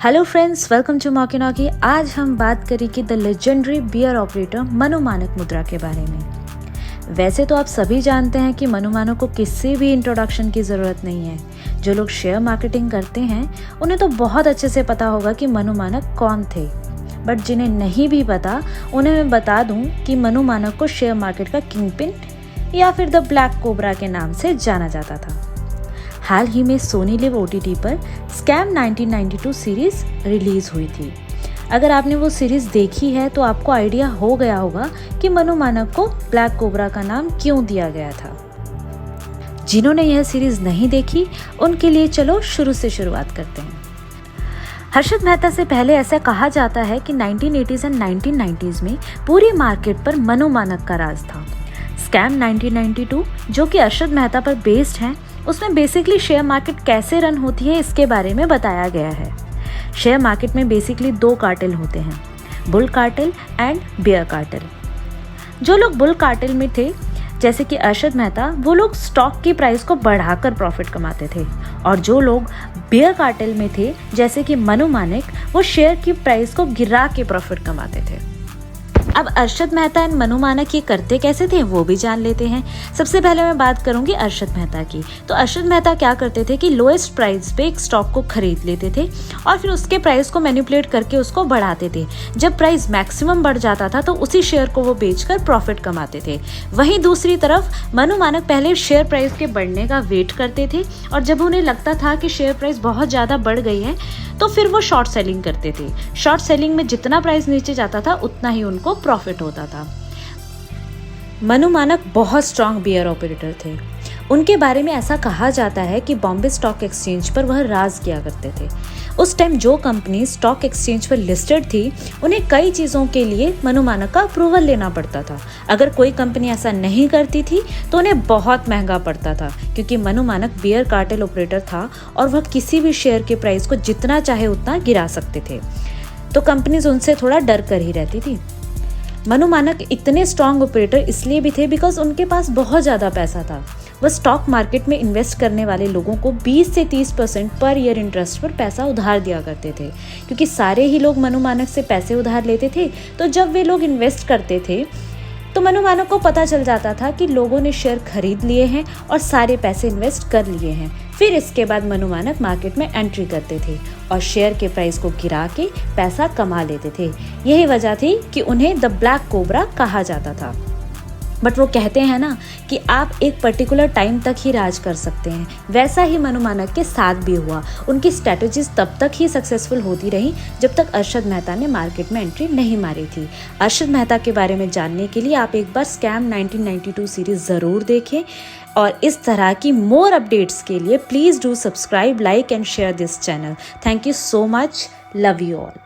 Hello friends, welcome to मॉकी नॉकी। आज हम बात करेंगे the legendary bear operator Manu Manek मुद्रा के बारे में। वैसे तो आप सभी जानते हैं कि मनु मानक को किसी भी इंट्रोडक्शन की ज़रूरत नहीं है। जो लोग शेयर मार्केटिंग करते हैं उन्हें तो बहुत अच्छे से पता होगा कि मनु मानक कौन थे, बट जिन्हें नहीं भी पता उन्हें मैं बता दूं कि मनु मानक को शेयर मार्केट का किंगपिन या फिर द ब्लैक कोबरा के नाम से जाना जाता था। हाल ही में सोनी लिव OTT पर स्कैम 1992 सीरीज रिलीज हुई थी। अगर आपने वो सीरीज देखी है तो आपको आइडिया हो गया होगा कि मनु मानक को ब्लैक कोबरा का नाम क्यों दिया गया था। जिन्होंने यह सीरीज नहीं देखी उनके लिए चलो शुरू से शुरुआत करते हैं। हर्षद मेहता से पहले ऐसा कहा जाता है कि 1980s एंड 1990s में पूरी मार्केट पर मनु मानक का राज था। स्कैम 1992 जो कि हर्षद मेहता पर बेस्ड है, उसमें बेसिकली शेयर मार्केट कैसे रन होती है इसके बारे में बताया गया है। शेयर मार्केट में बेसिकली दो कार्टेल होते हैं, bull cartel and bear cartel. जो लोग बुल कार्टेल में थे जैसे कि हर्षद मेहता, वो लोग स्टॉक की प्राइस को बढ़ाकर प्रॉफिट कमाते थे, और जो लोग बियर कार्टेल में थे जैसे कि मनु मानक, वो शेयर की प्राइस को गिरा के प्रॉफिट कमाते थे। अब हर्षद मेहता एंड मनु मानक ये करते कैसे थे वो भी जान लेते हैं। सबसे पहले मैं बात करूंगी हर्षद मेहता की। तो हर्षद मेहता क्या करते थे कि लोएस्ट प्राइस पे एक स्टॉक को खरीद लेते थे और फिर उसके प्राइस को मैनिपुलेट करके उसको बढ़ाते थे। जब प्राइस मैक्सिमम बढ़ जाता था तो उसी शेयर को वो बेचकर प्रॉफिट कमाते थे। वहीं दूसरी तरफ मनु मानक पहले शेयर प्राइस के बढ़ने का वेट करते थे, और जब उन्हें लगता था कि शेयर प्राइस बहुत ज़्यादा बढ़ गई है तो फिर वो शॉर्ट सेलिंग करते थे। शॉर्ट सेलिंग में जितना प्राइस नीचे जाता था उतना ही उनको प्रॉफिट होता था। मनु मानक बहुत स्ट्रांग बियर ऑपरेटर थे। उनके बारे में ऐसा कहा जाता है कि बॉम्बे स्टॉक एक्सचेंज पर वह राज किया करते थे। उस टाइम जो कंपनी स्टॉक एक्सचेंज पर लिस्टेड थी उन्हें कई चीज़ों के लिए मनु मानक का अप्रूवल लेना पड़ता था। अगर कोई कंपनी ऐसा नहीं करती थी तो उन्हें बहुत महंगा पड़ता था, क्योंकि मनु मानक बियर कार्टेल ऑपरेटर था और वह किसी भी शेयर के प्राइस को जितना चाहे उतना गिरा सकते थे। तो कंपनीज उनसे थोड़ा डर कर ही रहती थी। मनु मानक इतने स्ट्रॉन्ग ऑपरेटर इसलिए भी थे बिकॉज उनके पास बहुत ज़्यादा पैसा था। वह स्टॉक मार्केट में इन्वेस्ट करने वाले लोगों को 20 से 30% पर ईयर इंटरेस्ट पर पैसा उधार दिया करते थे। क्योंकि सारे ही लोग मनु मानक से पैसे उधार लेते थे, तो जब वे लोग इन्वेस्ट करते थे तो मनु मानक को पता चल जाता था कि लोगों ने शेयर खरीद लिए हैं और सारे पैसे इन्वेस्ट कर लिए हैं। फिर इसके बाद मनु मानक मार्केट में एंट्री करते थे और शेयर के प्राइस को गिरा के पैसा कमा लेते थे। यही वजह थी कि उन्हें द ब्लैक कोबरा कहा जाता था। बट वो कहते हैं ना कि आप एक पर्टिकुलर टाइम तक ही राज कर सकते हैं, वैसा ही मनु मानक के साथ भी हुआ। उनकी स्ट्रेटजीज तब तक ही सक्सेसफुल होती रही जब तक हर्षद मेहता ने मार्केट में एंट्री नहीं मारी थी। हर्षद मेहता के बारे में जानने के लिए आप एक बार स्कैम 1992 सीरीज ज़रूर देखें, और इस तरह की मोर अपडेट्स के लिए please do subscribe, like and share this channel. Thank you so much. Love you all.